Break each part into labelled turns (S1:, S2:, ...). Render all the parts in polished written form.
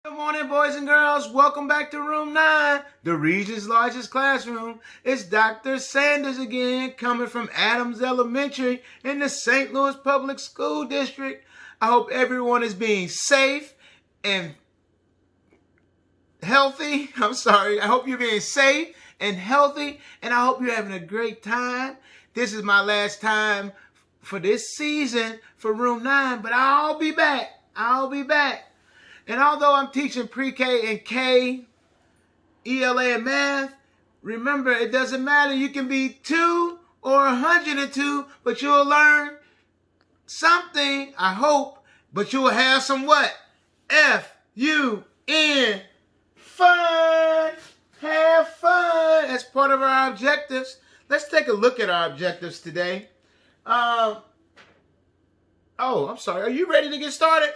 S1: Good morning, boys and girls. Welcome back to room 9, the region's largest classroom. It's Dr. Sanders again, coming from Adams Elementary in the St. Louis Public School District. I hope everyone is being safe and healthy. I hope you're being safe and healthy, and I hope you're having a great time. This is my last time for this season for room 9, but I'll be back. And although I'm teaching pre-K and K, ELA and math, remember, it doesn't matter. You can be 2 or 102, but you'll learn something, I hope, but you'll have some what? F-U-N, fun. Have fun as part of our objectives. Let's take a look at our objectives today. I'm sorry. Are you ready to get started?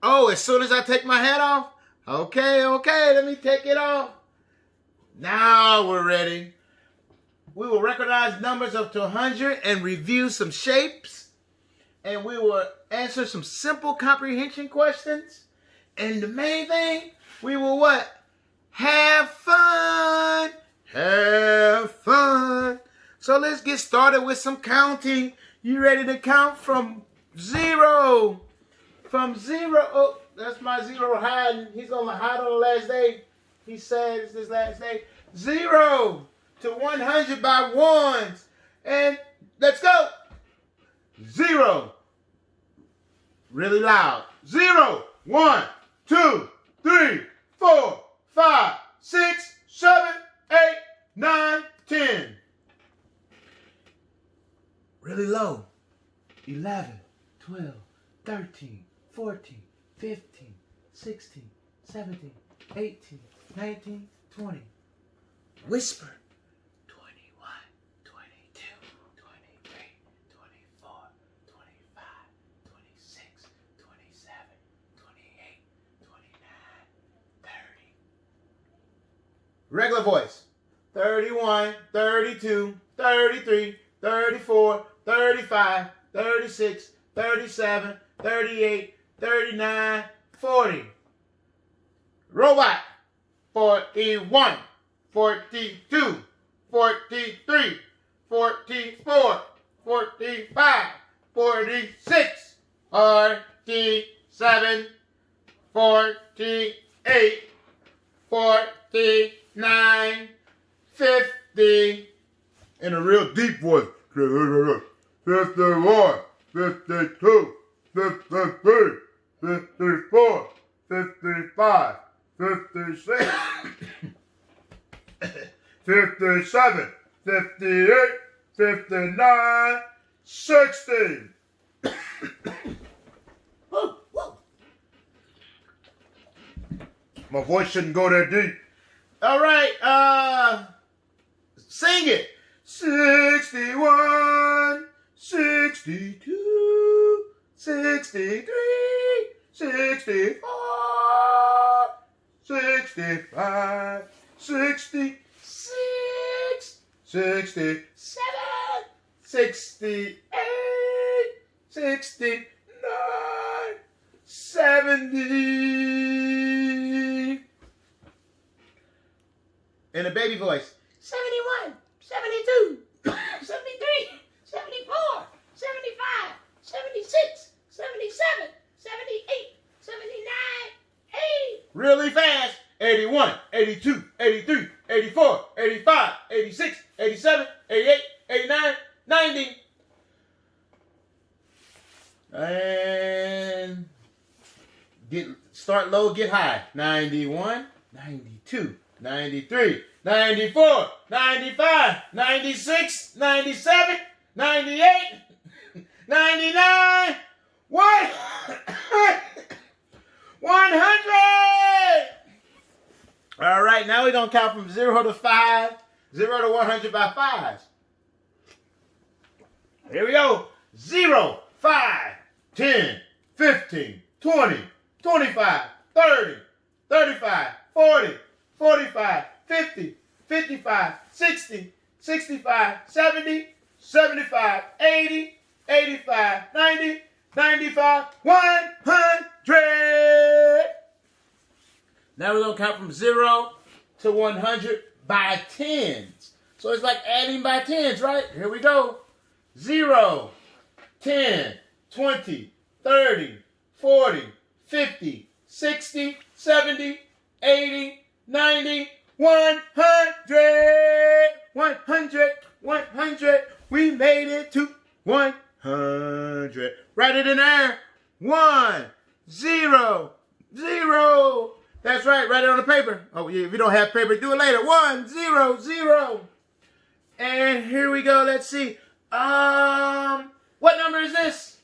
S1: Oh, as soon as I take my hat off? Okay, let me take it off. Now we're ready. We will recognize numbers up to 100 and review some shapes. And we will answer some simple comprehension questions. And the main thing, we will what? Have fun. Have fun. So let's get started with some counting. You ready to count from 0? From 0, oh, that's my 0 hiding. He's going to hide on the last day. He said it's his last day. 0 to 100 by ones. And let's go. 0. Really loud. 0, 1, 2, 3, 4, 5, 6, 7, 8, 9, 10. Really low. 11, 12, 13. 14, 15, 16, 17, 18, 19, 20. Whisper. 21, 22, 23, 24, 25, 26, 27, 28, 29, 30. Regular voice. 31, 32, 33, 34, 35, 36, 37, 38, 39, 40. Robot. 41, 42, 43, 44, 45, 46, 47, 48, 49, 50. In a real deep voice. 51, 52, 53, 54, 55, 56, 57, 58, 59, 60. My voice shouldn't go that deep. All right, sing it. 61, 62, 63, 64, 65, 66, 67, 68, 69, 70. In a baby voice. 71, 72, 73, 74, 75, 76, 77, 78, 79, 80. Really fast. 81, 82, 83, 84, 85, 86, 87, 88, 89, 90. And start low, get high. 91, 92, 93, 94, 95, 96, 97, 98, 99, 100! All right, now we're going to count from 0 to 5, 0 to 100 by 5s. Here we go. 0, 5, 10, 15, 20, 25, 30, 35, 40, 45, 50, 55, 60, 65, 70, 75, 80, 85, 90, 95, 100. Now we're going to count from 0 to 100 by tens. So it's like adding by tens, right? Here we go. 0, 10, 20, 30, 40, 50, 60, 70, 80, 90, 100. 100, 100. We made it to 100. Write it in there. 1, 0, 0. That's right. Write it on the paper. Oh, yeah, if you don't have paper, do it later. 1, 0, 0. And here we go. Let's see. What number is this?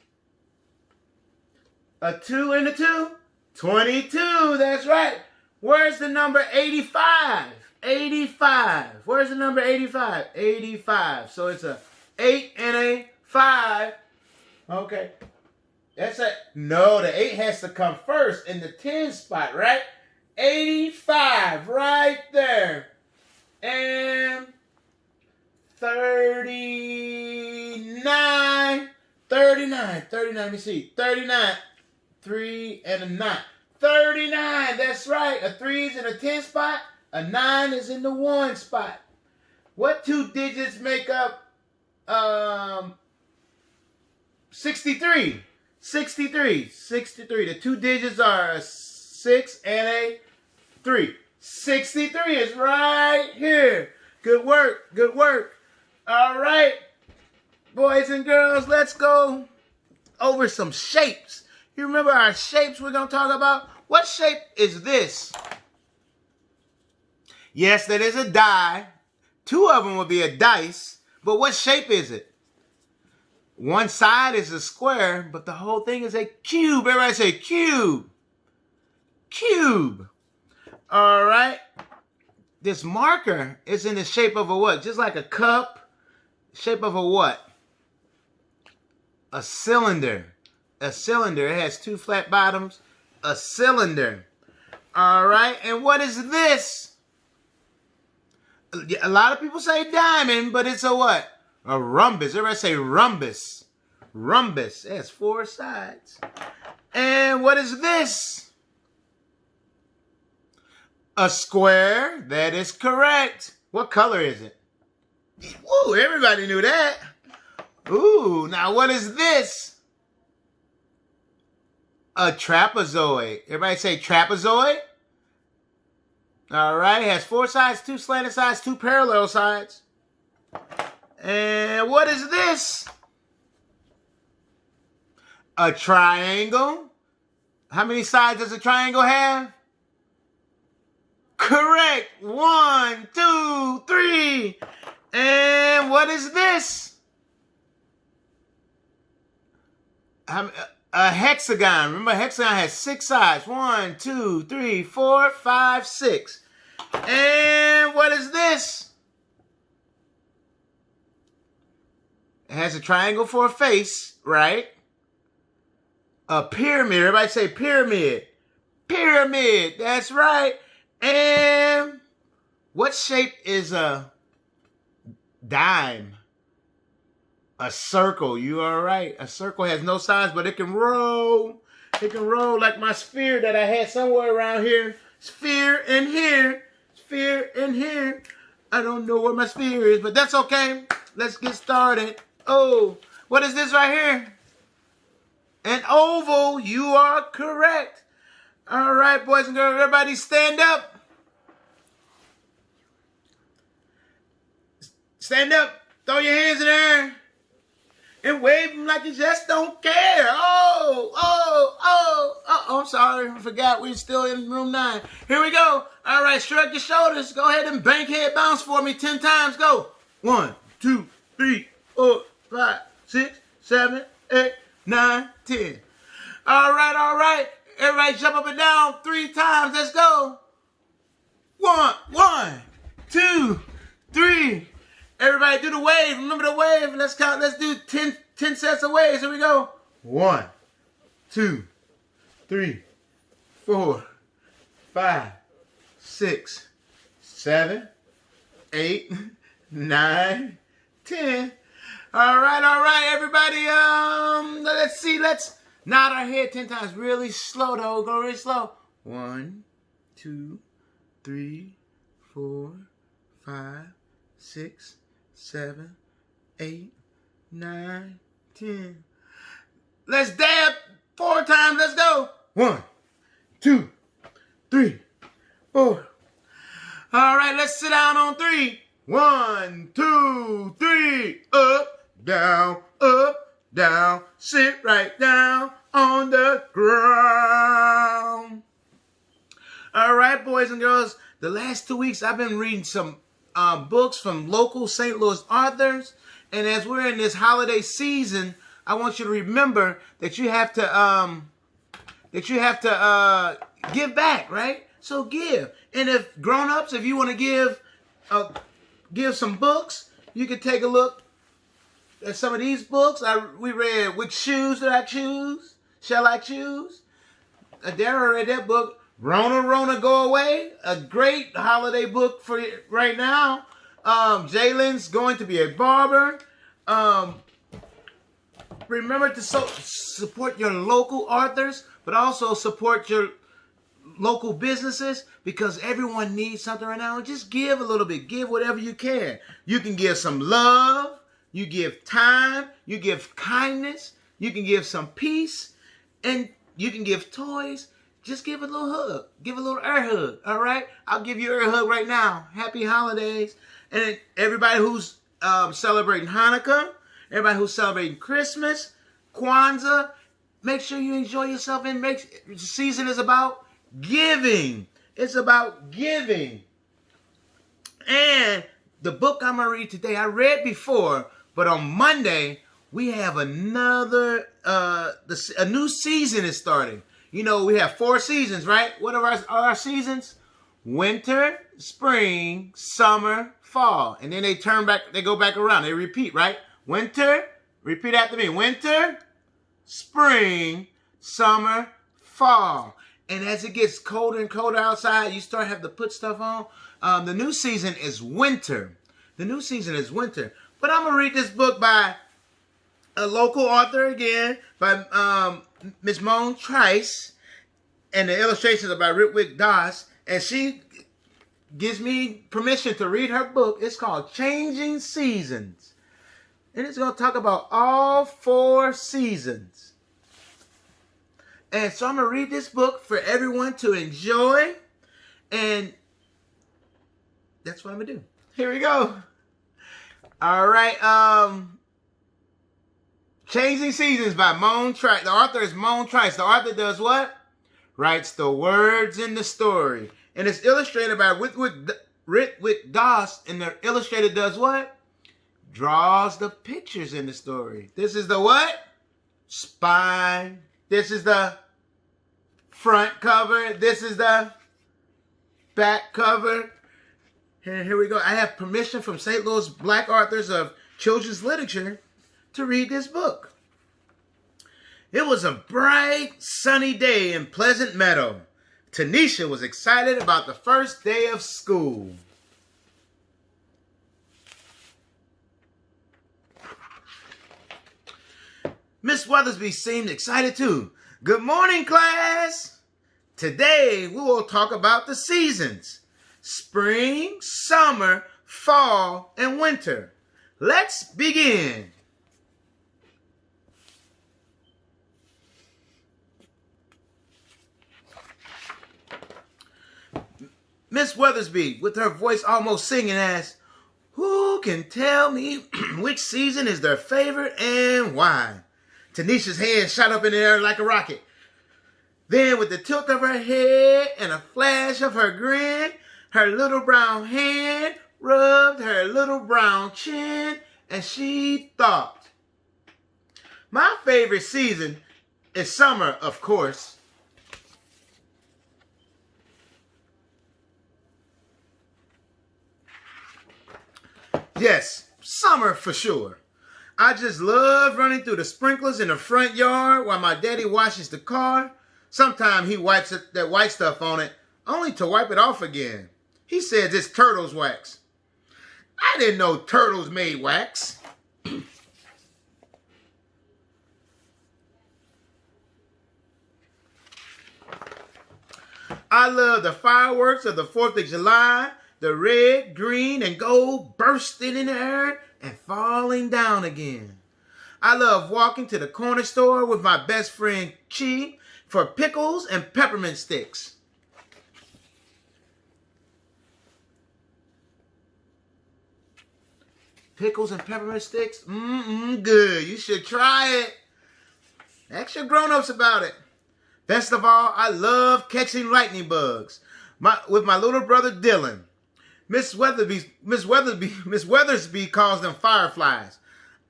S1: A 2 and a 2? 22. That's right. Where's the number 85? 85. Where's the number 85? 85. So it's a 8 and a 5. Okay. That's it. No, the 8 has to come first in the 10 spot, right? 85 right there. And 39. 39. Let me see. 39. 3 and a 9. 39. That's right. A 3 is in a 10 spot. A 9 is in the 1 spot. What two digits make up 63? 63. 63. The two digits are a 6 and a 3. 63 is right here. Good work. Good work. All right. Boys and girls, let's go over some shapes. You remember our shapes we're going to talk about? What shape is this? Yes, that is a die. 2 of them would be a dice. But what shape is it? One side is a square, but the whole thing is a cube. Everybody say cube. Cube. All right. This marker is in the shape of a what? Just like a cup. Shape of a what? A cylinder. A cylinder. It has 2 flat bottoms. A cylinder. All right. And what is this? A lot of people say diamond, but it's a what? A rhombus. Everybody say rhombus. Rhombus. It has 4 sides. And what is this? A square. That is correct. What color is it? Ooh, everybody knew that. Ooh, now what is this? A trapezoid. Everybody say trapezoid. All right, it has 4 sides, 2 slanted sides, 2 parallel sides. And what is this? A triangle. How many sides does a triangle have? Correct. 1, 2, 3. And what is this? A hexagon. Remember, a hexagon has 6 sides. 1, 2, 3, 4, 5, 6. And what is this? It has a triangle for a face, right? A pyramid. Everybody say pyramid. Pyramid. That's right. And what shape is a dime? A circle. You are right. A circle has no sides, but it can roll. It can roll like my sphere that I had somewhere around here. Sphere in here. Sphere in here. I don't know where my sphere is, but that's okay. Let's get started. Oh, what is this right here? An oval. You are correct. All right, boys and girls, everybody stand up. Stand up. Throw your hands in the air. And wave them like you just don't care. I'm sorry. I forgot we're still in room 9. Here we go. All right, shrug your shoulders. Go ahead and bank head bounce for me 10 times. Go. 1, 2, 3, 4, 5, 6, 7, 8, 9, 10. All right. Everybody jump up and down 3 times. Let's go. 1, 2, 3. Everybody do the wave. Remember the wave. Let's count. Let's do 10 sets of waves. Here we go. 1, 2, 3, 4, 5, 6, 7, 8, 9, 10. All right, everybody. Let's nod our head 10 times. Really slow, though. Go really slow. 1, 2, 3, 4, 5, 6, 7, 8, 9, 10. Let's dab 4 times. Let's go. 1, 2, 3, 4. All right, let's sit down on 3. 1, 2, 3. Up, down. Sit right down on the ground. All right, boys and girls. The last 2 weeks, I've been reading some books from local St. Louis authors. And as we're in this holiday season, I want you to remember that you have to give back, right? So give. And if grown-ups, if you want to give some books, you can take a look at some of these books. We read Which Shoes Did I Choose? Shall I Choose? Dara read that book. Rona, Go Away. A great holiday book for right now. Jalen's Going to Be a Barber. Remember to support your local authors, but also support your local businesses, because everyone needs something right now. Just give a little bit. Give whatever you can. You can give some love. You give time. You give kindness. You can give some peace. And you can give toys. Just give a little hug. Give a little air hug. All right? I'll give you an air hug right now. Happy holidays. And everybody who's celebrating Hanukkah, everybody who's celebrating Christmas, Kwanzaa, make sure you enjoy yourself. And the season is about giving. It's about giving. And the book I'm going to read today, I read before, but on Monday, we have another, a new season is starting. You know, we have 4 seasons, right? What are our seasons? Winter, spring, summer, fall. And then they go back around. They repeat, right? Winter, repeat after me. Winter, spring, summer, fall. And as it gets colder and colder outside, you start having to put stuff on. The new season is winter. The new season is winter. But I'm going to read this book by a local author again, by Miss Mon Trice, and the illustrations are by Ritwik Das, and she gives me permission to read her book. It's called Changing Seasons, and it's going to talk about all 4 seasons. And so I'm going to read this book for everyone to enjoy, and that's what I'm going to do. Here we go. All right, Changing Seasons by Mon Trice. The author is Mon Trice. The author does what? Writes the words in the story. And it's illustrated by Ritwik Das. And the illustrator does what? Draws the pictures in the story. This is the what? Spine. This is the front cover. This is the back cover. Here we go. I have permission from St. Louis Black Authors of Children's Literature to read this book. It was a bright, sunny day in Pleasant Meadow. Tanisha was excited about the first day of school. Miss Weathersby seemed excited too. Good morning, class. Today we will talk about the seasons: spring, summer, fall, and winter. Let's begin. Miss Weathersby, with her voice almost singing, asked, "Who can tell me which season is their favorite and why?" Tanisha's hand shot up in the air like a rocket. Then, with the tilt of her head and a flash of her grin, her little brown hand rubbed her little brown chin, and she thought, "My favorite season is summer, of course." Yes, summer for sure. I just love running through the sprinklers in the front yard while my daddy washes the car. Sometimes he wipes that white stuff on it, only to wipe it off again. He says it's turtle's wax. I didn't know turtles made wax. I love the fireworks of the 4th of July, the red, green, and gold bursting in the air and falling down again. I love walking to the corner store with my best friend Chi for pickles and peppermint sticks. Pickles and peppermint sticks? Good. You should try it. Ask your grown-ups about it. Best of all, I love catching lightning bugs with my little brother Dylan. Miss Weathersby calls them fireflies.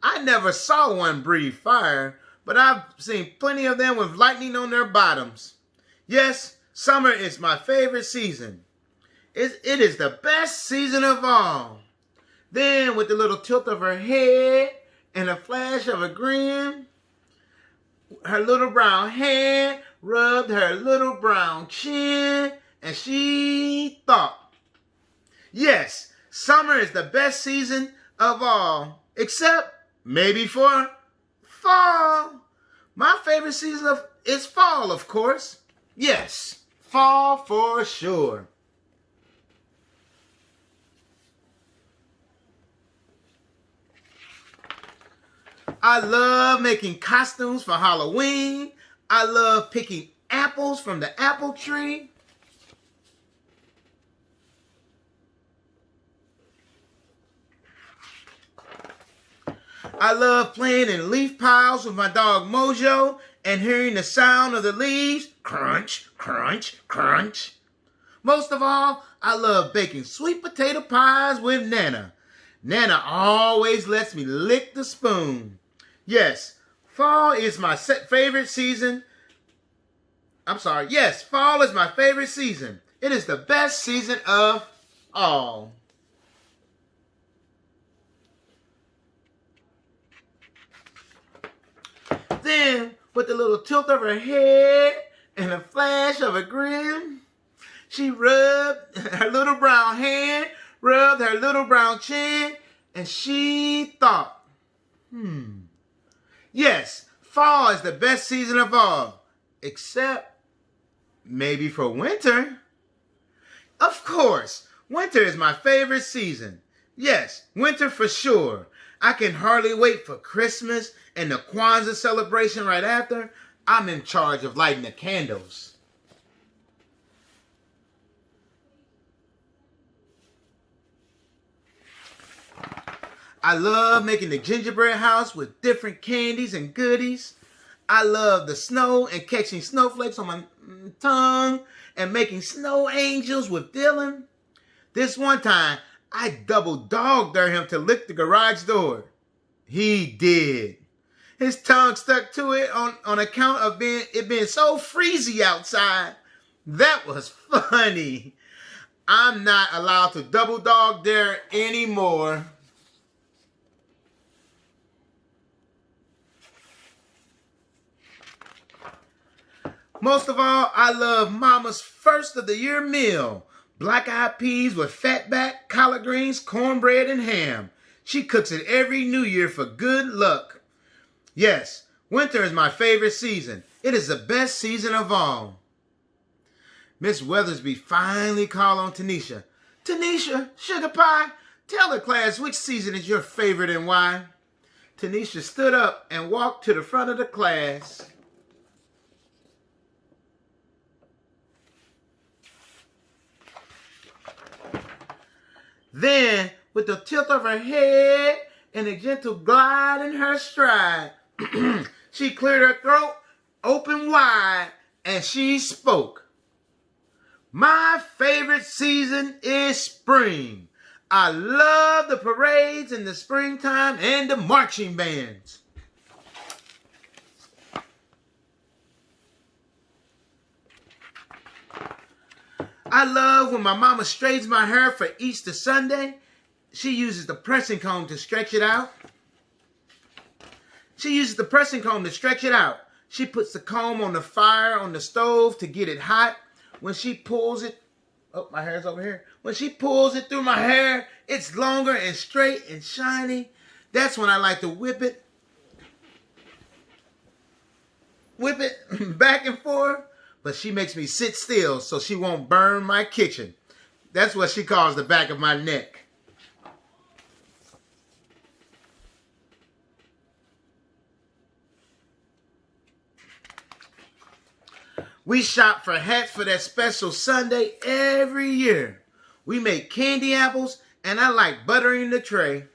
S1: I never saw one breathe fire, but I've seen plenty of them with lightning on their bottoms. Yes, summer is my favorite season. It is the best season of all. Then, with a little tilt of her head and a flash of a grin, her little brown hand rubbed her little brown chin, and she thought, yes, summer is the best season of all, except maybe for fall. My favorite season is fall, of course. Yes, fall for sure. I love making costumes for Halloween. I love picking apples from the apple tree. I love playing in leaf piles with my dog Mojo and hearing the sound of the leaves crunch, crunch, crunch. Most of all, I love baking sweet potato pies with Nana. Nana always lets me lick the spoon. Yes, fall is my favorite season. Yes, fall is my favorite season. It is the best season of all. Then, with a little tilt of her head and a flash of a grin, she rubbed her little brown hand, rubbed her little brown chin, and she thought, yes, fall is the best season of all, except maybe for winter. Of course, winter is my favorite season. Yes, winter for sure. I can hardly wait for Christmas and the Kwanzaa celebration right after. I'm in charge of lighting the candles. I love making the gingerbread house with different candies and goodies. I love the snow and catching snowflakes on my tongue and making snow angels with Dylan. This one time, I double dog dare him to lick the garage door. He did. His tongue stuck to it on account of it being so freezy outside. That was funny. I'm not allowed to double dog dare anymore. Most of all, I love Mama's first of the year meal. Black-eyed peas with fatback, collard greens, cornbread, and ham. She cooks it every New Year for good luck. Yes, winter is my favorite season. It is the best season of all. Miss Weathersby finally called on Tanisha. Tanisha, sugar pie, tell the class which season is your favorite and why. Tanisha stood up and walked to the front of the class. Then, with the tilt of her head and a gentle glide in her stride, she cleared her throat open wide and she spoke. My favorite season is spring. I love the parades in the springtime and the marching bands. I love when my mama straightens my hair for Easter Sunday. She uses the pressing comb to stretch it out. She puts the comb on the fire on the stove to get it hot. When she pulls it, oh, my hair's over here. When she pulls it through my hair, it's longer and straight and shiny. That's when I like to whip it back and forth. but she makes me sit still so she won't burn my kitchen. That's what she calls the back of my neck. We shop for hats for that special Sunday every year. We make candy apples, and I like buttering the tray.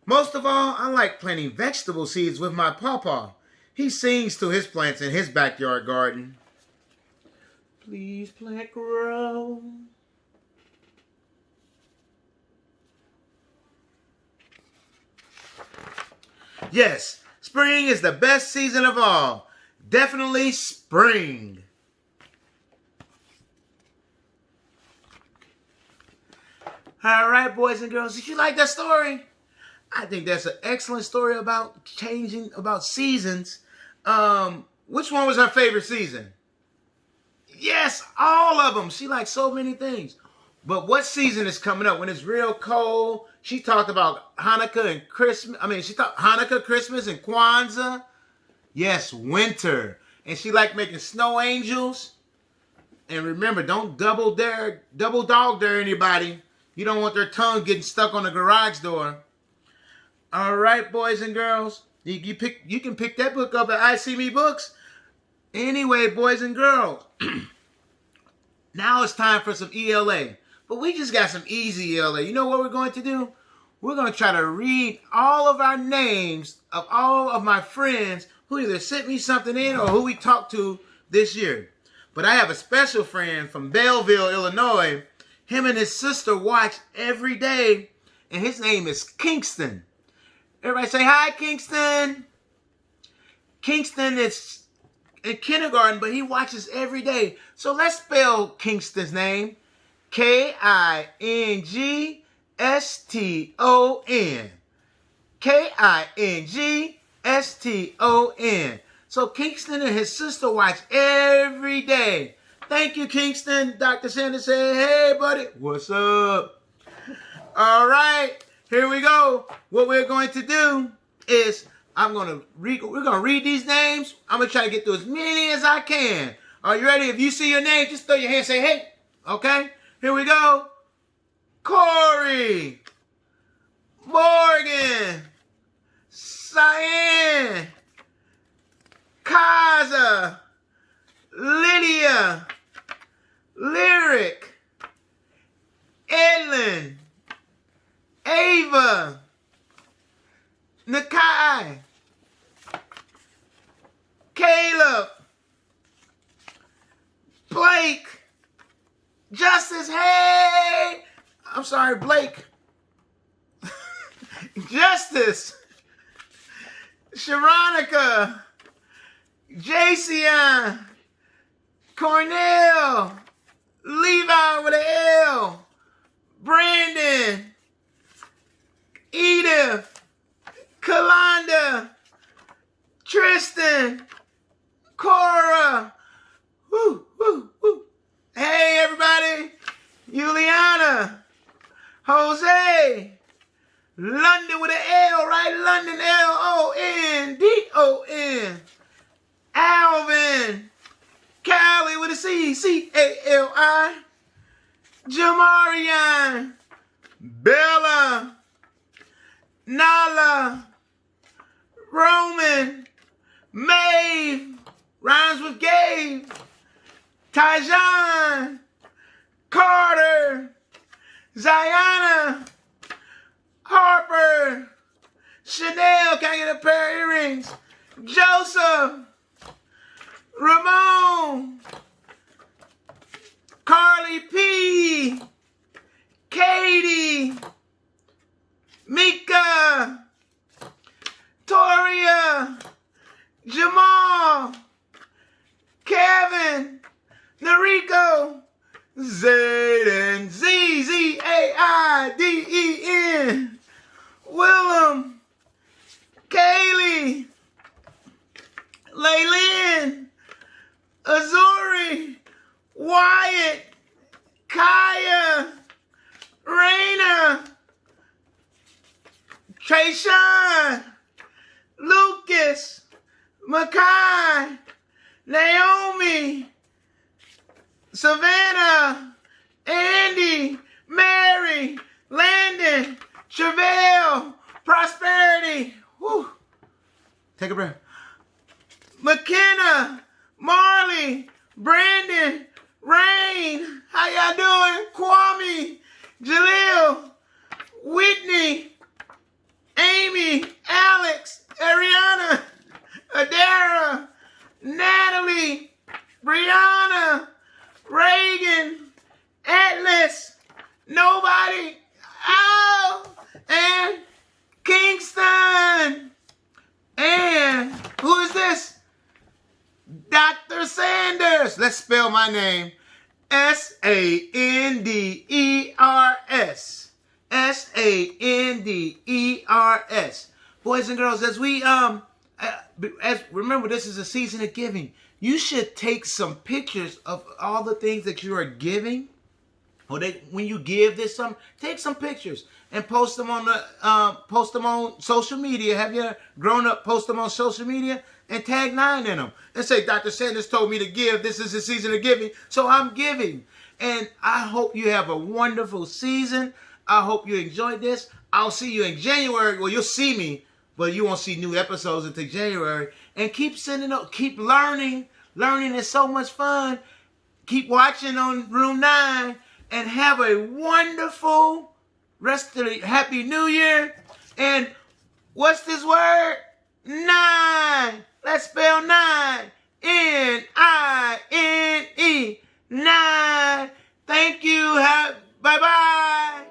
S1: Most of all, I like planting vegetable seeds with my pawpaw. He sings to his plants in his backyard garden. Please plant grow. Yes, spring is the best season of all. Definitely spring. All right, boys and girls, did you like that story? I think that's an excellent story about seasons. Which one was her favorite season? Yes, all of them. She likes so many things. But what season is coming up? When it's real cold. She talked about Hanukkah and Christmas. She talked Hanukkah, Christmas, and Kwanzaa. Yes, winter. And she liked making snow angels. And remember, don't double dog dare anybody. You don't want their tongue getting stuck on the garage door. All right, boys and girls. You can pick that book up at I See Me Books. Anyway, boys and girls. Now it's time for some ELA. But we just got some easy ELA. You know what we're going to do? We're going to try to read all of our names of all of my friends who either sent me something in or who we talked to this year. But I have a special friend from Belleville, Illinois. Him and his sister watch every day. And his name is Kingston. Everybody say hi, Kingston. Kingston is in kindergarten, but he watches every day. So let's spell Kingston's name. Kingston. Kingston. So Kingston and his sister watch every day. Thank you, Kingston. Dr. Sanders said, hey, buddy. What's up? All right. Here we go. What we're going to do is we're going to read these names. I'm going to try to get through as many as I can. Are you ready? If you see your name, just throw your hand and say, hey. Okay? Here we go. Corey. Morgan. Cyan. Kaza. Lydia. Lyric. Edlin. Ava. Nakai. Caleb. Blake. Justice. Hey. I'm sorry, Blake. Justice. Sharonica. Jason. Cornell. Levi with an L. Brandon. Edith. Kalonda. Tristan. Cora. Woo, woo, woo. Hey, everybody. Juliana. Jose. London with an L, right? London, London. Alvin. Callie with a C, C-A-L-I. Jamarian. Bella. Nala. Roman. Maeve. Rhymes with Gabe. Tyjon. Carter. Ziana. Harper. Chanel. Can I get a pair of earrings? Joseph. Ramon. Carly P. Katie. Mika. Toria. Jamal. Kevin. Noriko. Zayden. Z-Z-A-I-D-E-N. Willem. Kaylee. Laylin. Azuri. Wyatt. Kaya. Raina. Trayshawn, Lucas, Makai, Naomi, Savannah, Andy, Mary, Landon, Chevelle, Prosperity. Whew. Take a breath. McKenna, Marley, Brandon, Rain, how y'all doing? Kwame, Jaleel, Whitney, Amy, Alex, Ariana, Adara, Natalie, Brianna, Reagan, Atlas, Nobody, and Kingston. And who is this? Dr. Sanders. Let's spell my name. Sanders. Sanders. Boys and girls, as we remember, this is a season of giving. You should take some pictures of all the things that you are giving. When you give this something, take some pictures and post them on social media. Have your grown up post them on social media and tag 9 in them and say, Dr. Sanders told me to give. This is a season of giving, so I'm giving. And I hope you have a wonderful season. I hope you enjoyed this. I'll see you in January. Well, you'll see me, but you won't see new episodes until January. And keep sending up, keep learning. Learning is so much fun. Keep watching on Room 9 and have a wonderful rest of the Happy New Year. And what's this word? 9. Let's spell 9. N-I-N-E. 9. Thank you. Bye-bye.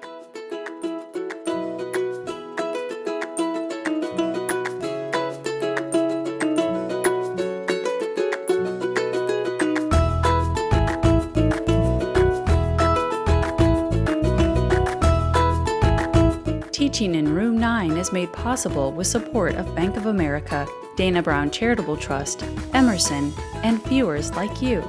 S2: Teaching in Room 9 is made possible with support of Bank of America, Dana Brown Charitable Trust, Emerson, and viewers like you.